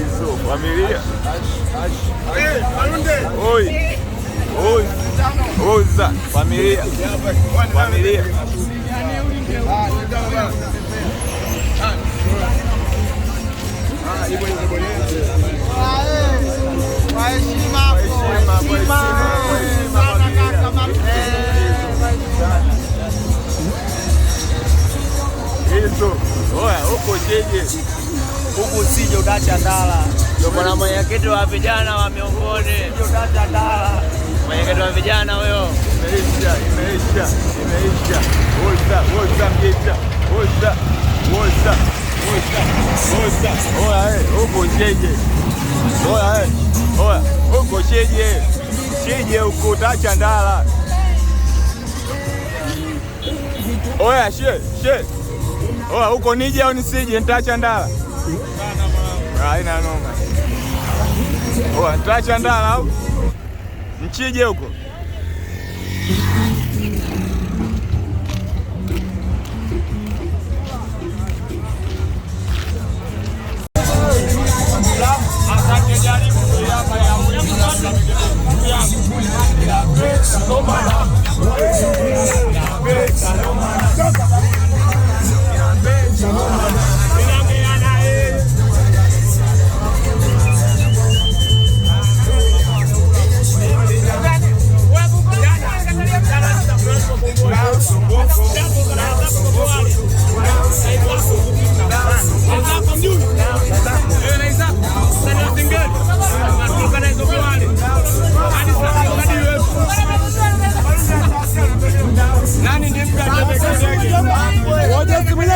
Isso, família. Oi, Oza, família. Isso, oya, huko jeje, huko sije utacha ndala. Ndio bwana mwenyekiti wa vijana wa miongoni, sije utacha ndala. Mwenyekiti wa vijana huyo, imeisha. Woza mjeja, woza. Oya, huko jeje. Oya, huko jeje, huko utacha ndala. Oya, she. Oya, huko nije au nisije nitaacha ndala? Haina noma. Oya, nitaacha ndala au nchije huko?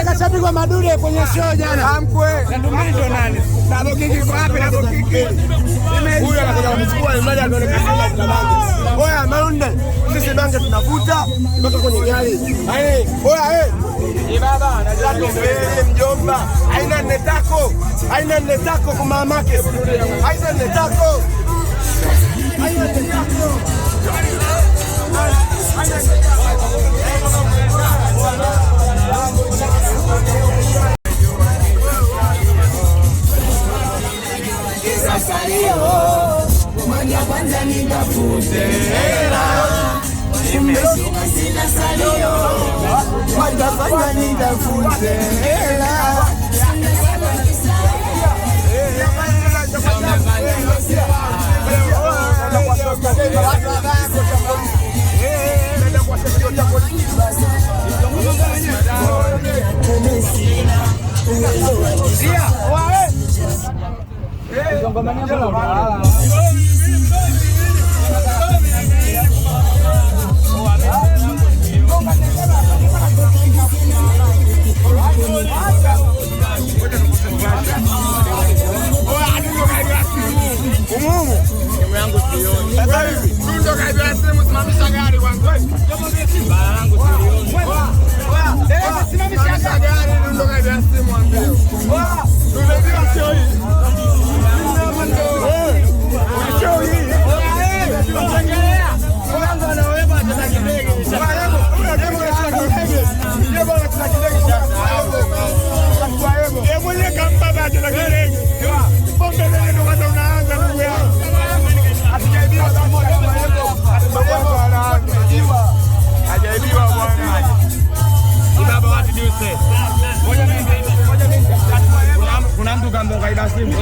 Kashabikwa madude kwenye show jana. Amkwe. Na tumendo nani? Nabo kiki kwa wapi nabo kiki? Huyu anakuja kumchukua imani anaonekana mtabangi. Oya Maunde, sisi bange tunavuta mpaka kwenye gari. Oya baba, nataka tumbele mjomba. Haina netako kwa mamake. Haina netako. Moja kwanza nitafute hela, nimeshinda sina salio. Moja kwanza nitafute hela. Mwenye kamba baje la gerege. Mungu kama kaida simu.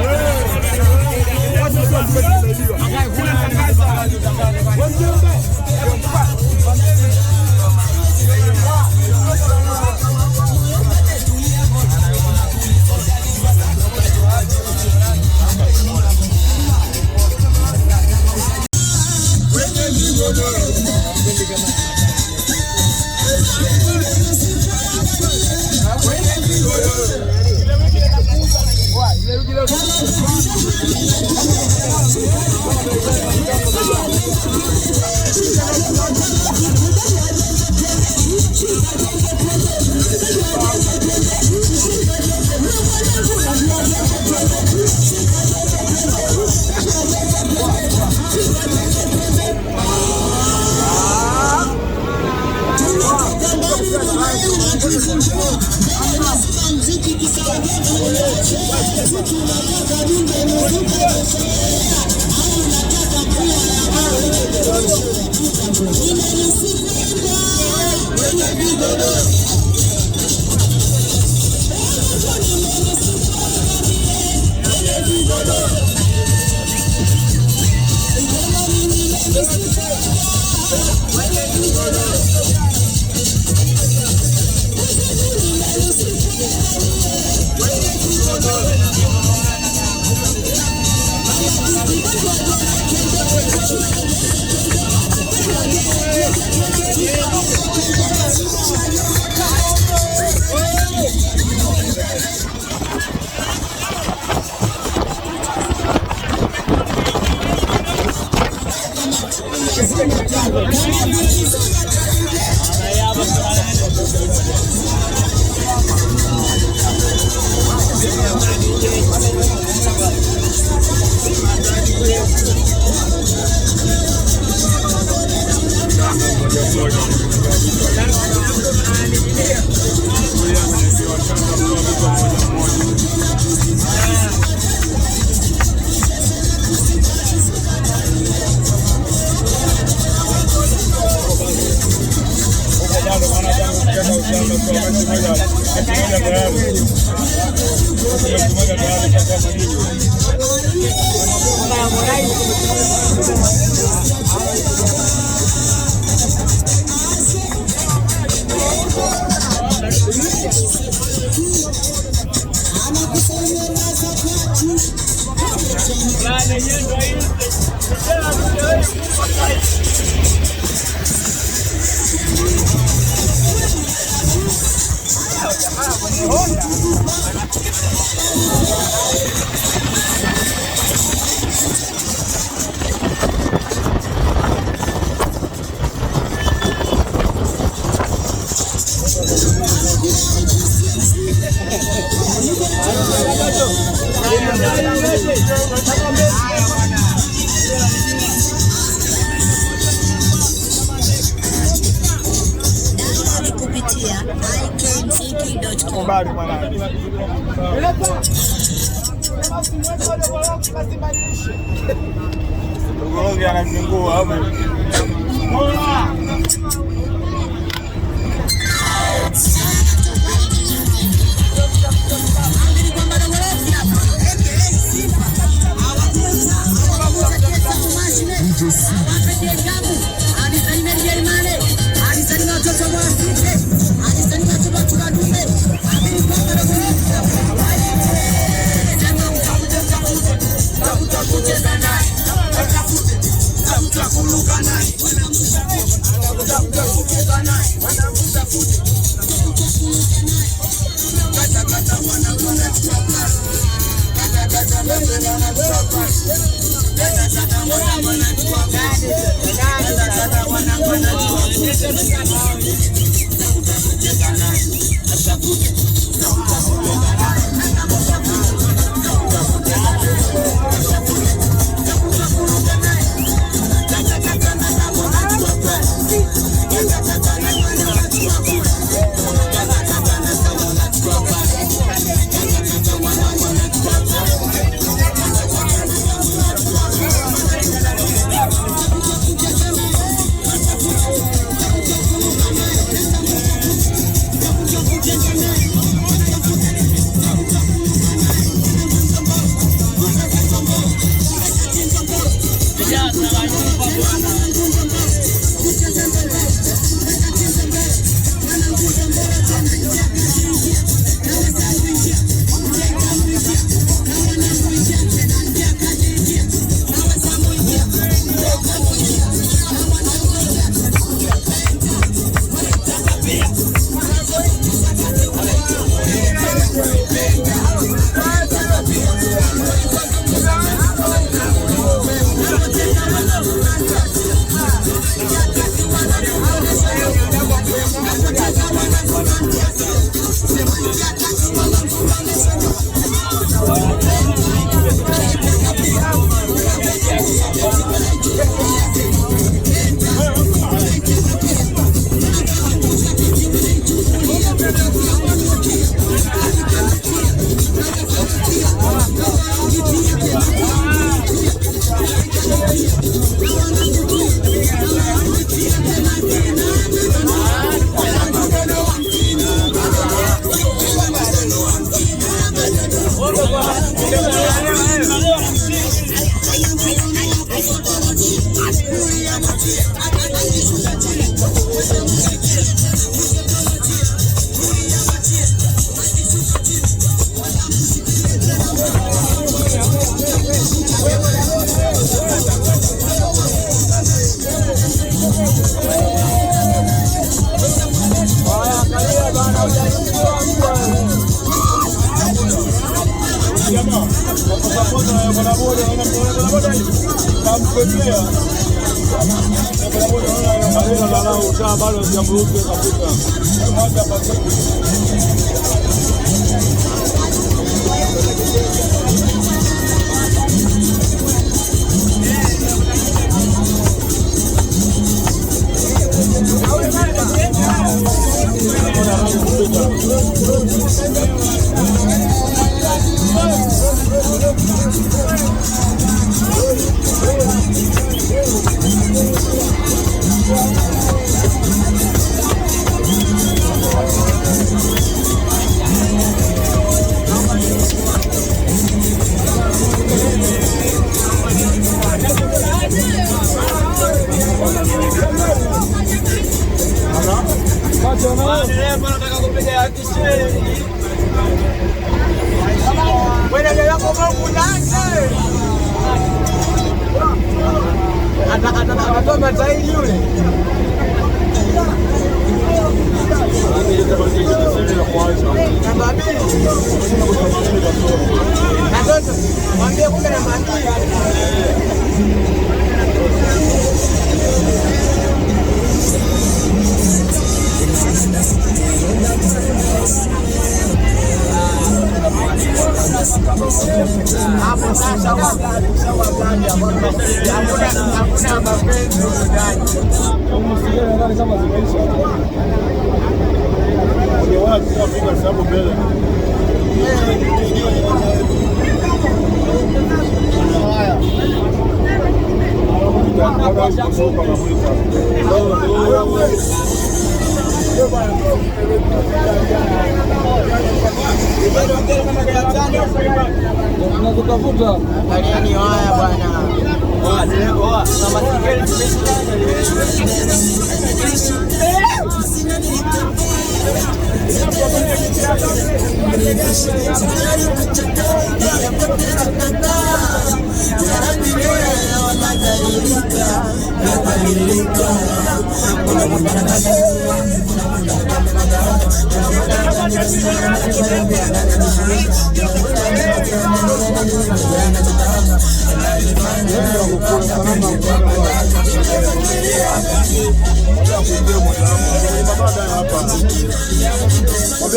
Angalieni haya bwana.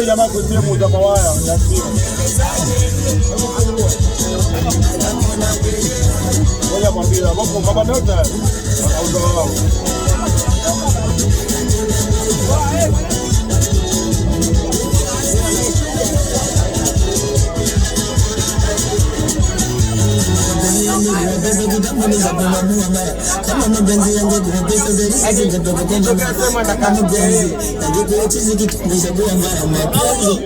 Jamaa kusemu za mawaya ya simu. Ngoja mwambie hapo baba nota. Auzo wao. Kama mapenzi yangu kuna pesa zaidi nitatoka tena nasema nataka mpenzi ndio chizi kitu kwa mapenzi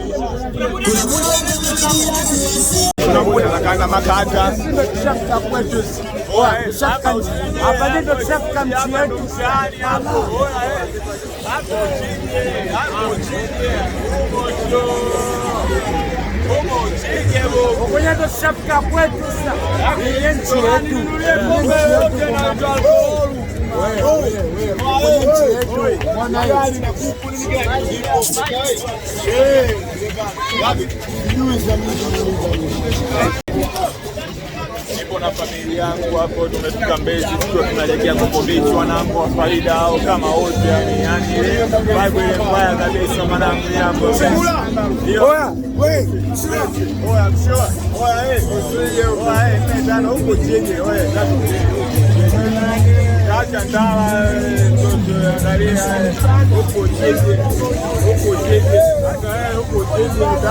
tunakuja na kanga makata shafika kwetu shafika hapa ndio shafika mchi yetu hapo kwenye ndo shafika kwetu sasa ni nchi yetu nipo na familia yangu hapo, tumefika Mbezi tukiwa tunaelekea Coco Beach, wanangu wa faida au kama wote yani vibe ile mbaya kabisa mwanangu yangu. Oya wewe oya mshoa oya oya tena huko chini oya acha ndala ndio angalia huko chini huko chini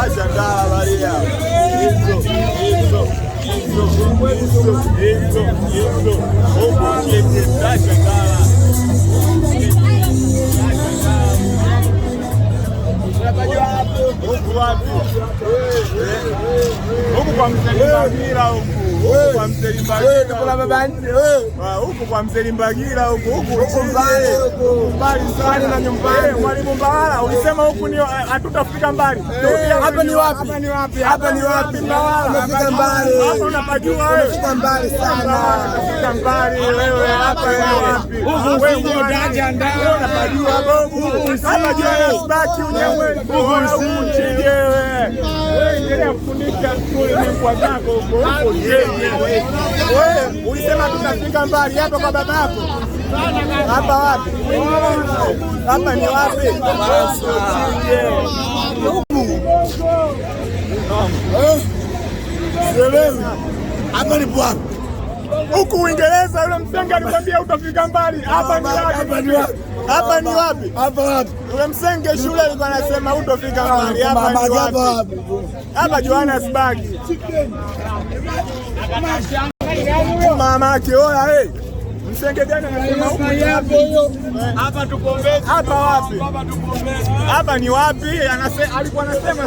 acha ndala balia hizo huko chini acha ndala huko Huku wapi? Huku kwa Mselimbagira huku. Huku kwa Mselimbagira. Kuna baba nje wewe. Huku kwa Mselimbagira huku. Huku mbali huku. Mbali sana na nyumbani. Mwalimu Mbawala ulisema huku ni hatutafika mbali. Hapa ni wapi? Hapa ni wapi? Hapa ni wapi? Unafika mbali. Hapa unapajua wewe. Unafika mbali sana. Unafika mbali wewe. Hapa ni wapi? Huku wewe unaacha ndani. Unapajua huku. Hapa jana sibaki unyamwe. Huku usije wewe. Wewe endelea kufundisha shule ni kwa zako huko. Wewe ulisema tutafika mbali hapa kwa baba yako. Hapa wapi? Hapa ni wapi? Hapa ni wapi? Huku Uingereza yule msenga alikwambia utafika mbali. Hapa ni wapi? Hapa ni wapi? Hapa wapi? Yule msenge shule alikuwa anasema utafika mbali. Hapa ni wapi? Hapa Johannesburg. Mamake oya msenge gani anasema huko hapa tupombeze. Hapa wapi? Hapa ni wapi? Alikuwa anasema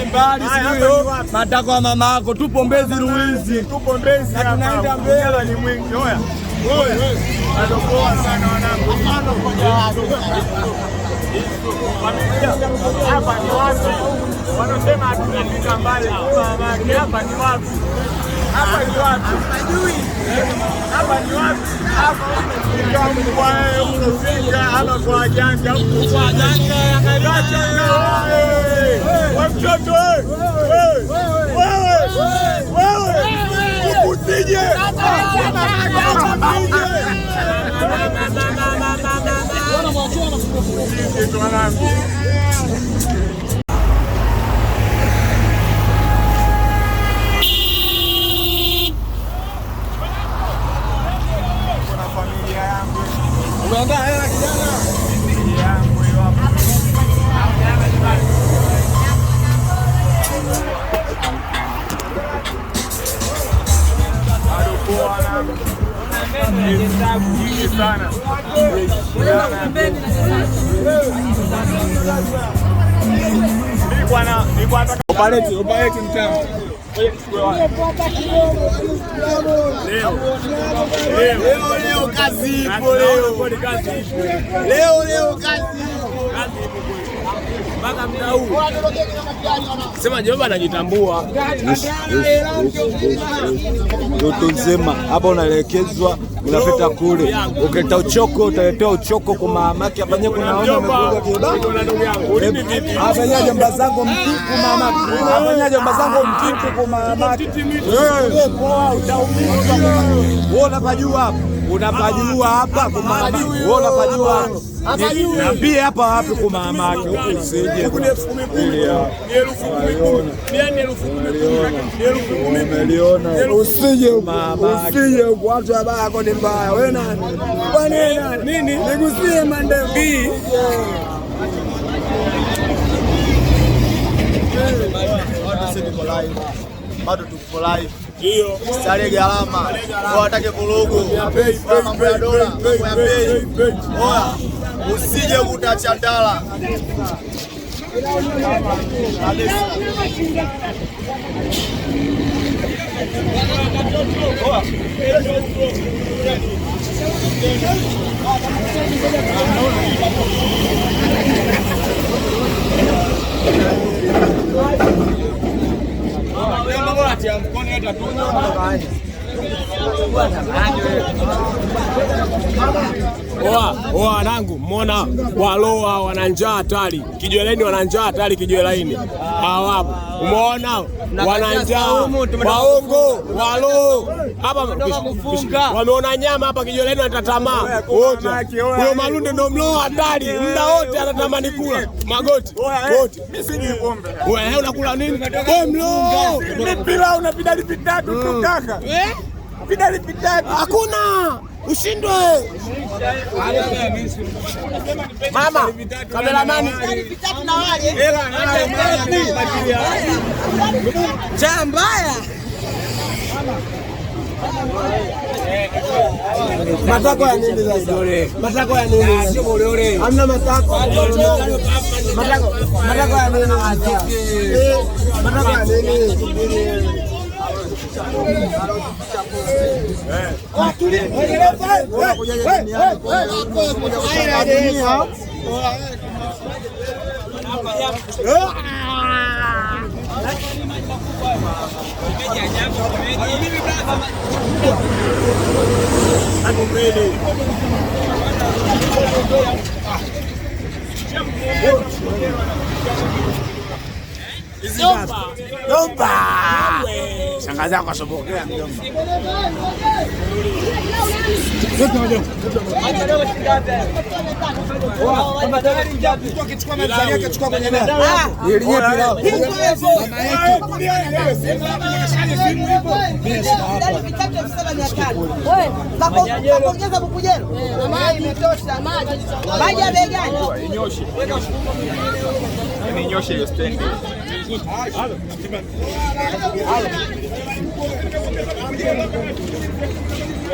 mbali sio matako ya mama yako tupombezi Ruizi. Tupombezi hapa tunaenda mbele ni mwingi. Oya. Adokoa sana wanangu. Hapa ni wapi? Wanasema hatutafika mbali. Hapa ni wapi? Hapa ni wapi? Hapa ni wapi? Hapa kwa wajanja. Kwa wajanja. Watoto wewe usije. Umeandaa hela kijana? Yangu hiyo hapo. Alikuwa na nyingi sana. Nilikuwa nataka opaleti mtamu. Leo kazi ipo leo kazi mpaka muda huu. Sema Jehova anajitambua. Yote nzema hapa unaelekezwa unapita kule. Ukileta uchoko utaletea uchoko kwa mamake afanye kunaona amekuja kibao. Afanya jamba zangu mtiku mamake. Afanya jamba zangu mtiku kwa mamake. Wewe poa utaumia. Wewe unapajua hapa. Unapajua hapa kwa mamake. Wewe unapajua hapa. Niambie hapa wapi kwa mamake huko usije. Huko ni 10,000. Umeliona. Usije watu wabaya ni mbaya. Wewe nani? Kwa nini? Nigusie mandevi. Bado tuko live. Ndio. Starehe gharama. Watake vurugu. Mambo ya dola, mambo ya bei. Oya. Usije kutacha ndala. Oa wanangu, mmona waloa wana njaa hatari. Kijiweleni wana njaa hatari kijiwelaini. Hawapo. Umeona wana njaa. Waongo, walo. Hapa wameona nyama hapa kijiweleni watatamaa. Wote. Huyo Malunde ndio mlo hatari. Muda wote anatamani kula. Magoti. Wote. Mimi siji pombe. Wewe unakula nini? Wewe mlo. Mimi pila unapida vitatu tu kaka. Vidali vitatu. Hakuna. Ushindwe. Mama, kameramani. Vitatu na wale. Hela na mbaya. Matako ya nini sasa? Matako ya nini? Sio bole. Hamna matako. Matako ya nini? Matako ya nini? Domba. Shangazi yako asopokea mjomba. Ninyoshe hiyo stendi.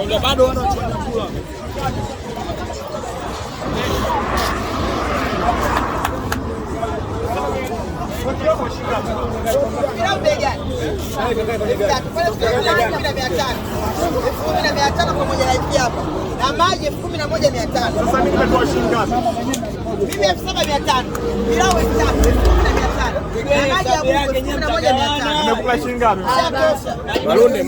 Ndio bado wanachukua. Na maji 11,500. Sasa mimi nimetoa shilingi ngapi? Mimi 7,500. Pilau 3,500. Na maji ya 11,500. Nimekula shilingi ngapi? Malunde.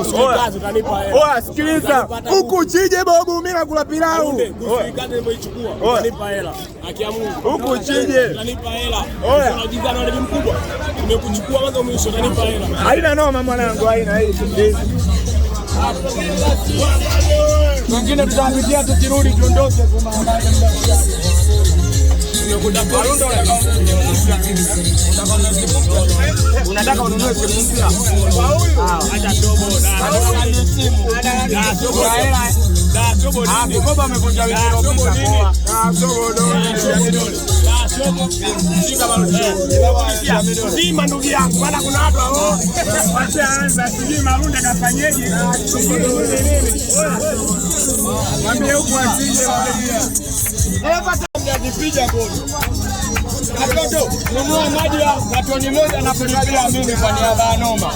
Usikaze utanipa hela. Oa sikiliza. Huku chije bobu mimi nakula pilau. Usikaze nimeichukua. Utanipa hela. Akia Mungu. Huku chije. Utanipa hela. Unajizana wale mkubwa. Nimekuchukua mwanzo mwisho utanipa hela. Haina noma mwanangu, haina hii. Wengine tutapitia tukirudi tuondoke kwa habari ya unataka ununue simu mpya kwa huyu? Acha tobo na tobo hela na tobo nini? Koba amevunja wiki iliyopita kwa tobo Sima ndugu yangu, maana kuna watu hao washaanza sijui Malunde kafanyeje. Mwambie huko asije akipiga goli. Katoto, nunua maji ya katoni moja na kulipia mimi kwa niaba ya Noma.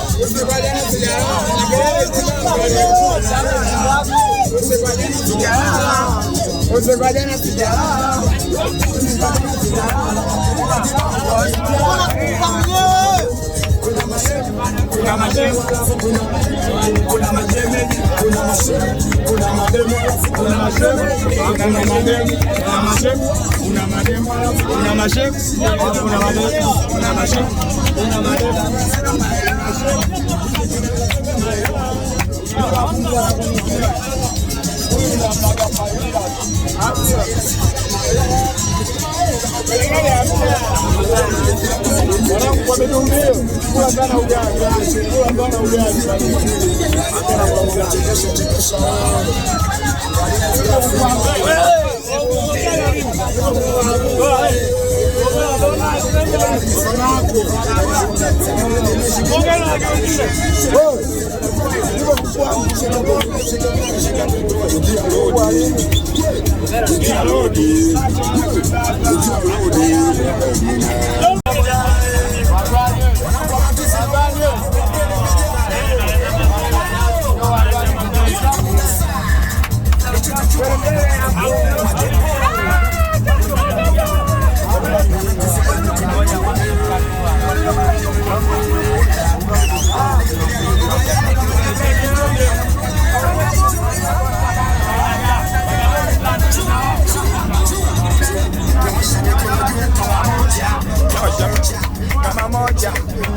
Usibadilike sijala.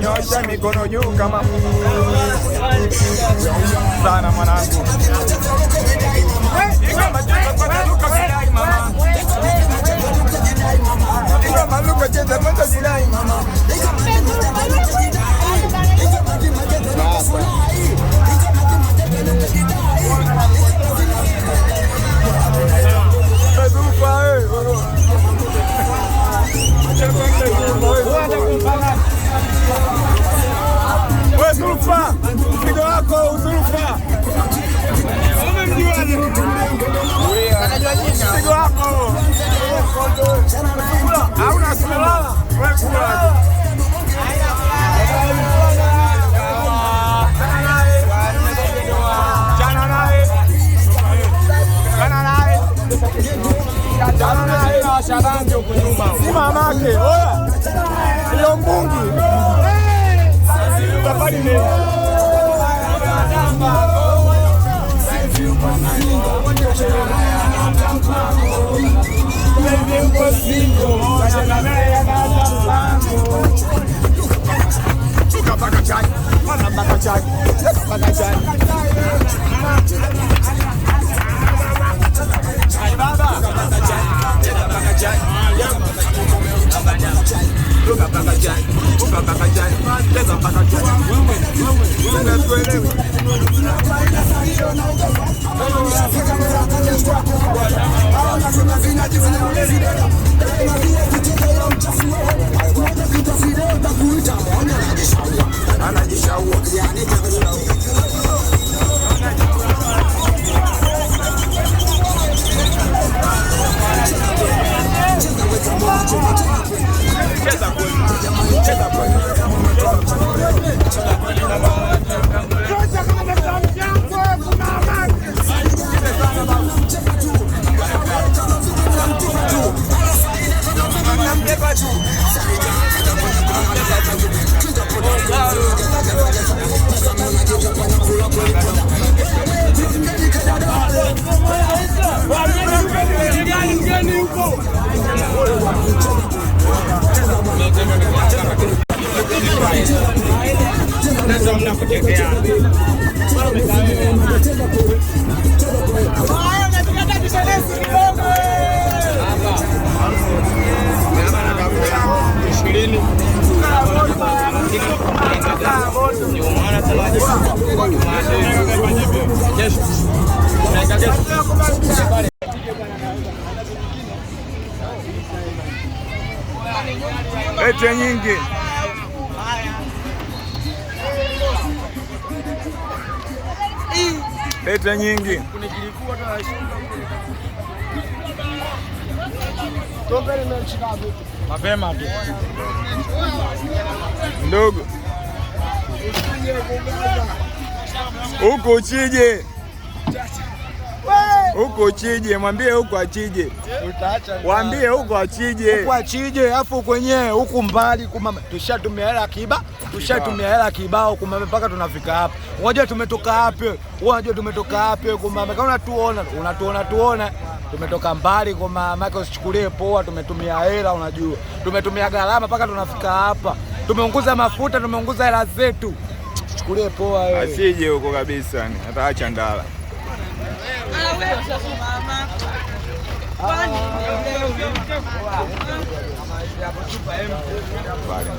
Nyosha mikono juu kama sana mwanangu. Maluka cheza moto jilai mama. Wewe Zulfa, mpigo wako Zulfa. Hauna kulala. Wewe kula. Mamake, oya. Ndio mbungi. Safari ni. Pete nyingi. Pete nyingi. Mapema tu. Ndogo. Huko uchije. Huko uchije, mwambie huko achije. Waambie huko achije. Huko achije, afu kwenyewe huku mbali tushatumia hela akiba, tushatumia hela kibao kumame mpaka tunafika hapa. Unajua tumetoka wapi? Unajua tumetoka wapi kumame? Kama unatuona tumetoka mbali kumame, usichukulie poa, tumetumia hela unajua. Tumetumia gharama mpaka tunafika hapa. Tumeunguza mafuta, tumeunguza hela zetu. Chukulie poa wewe. Asije huko kabisa, ataacha ndala. Vale,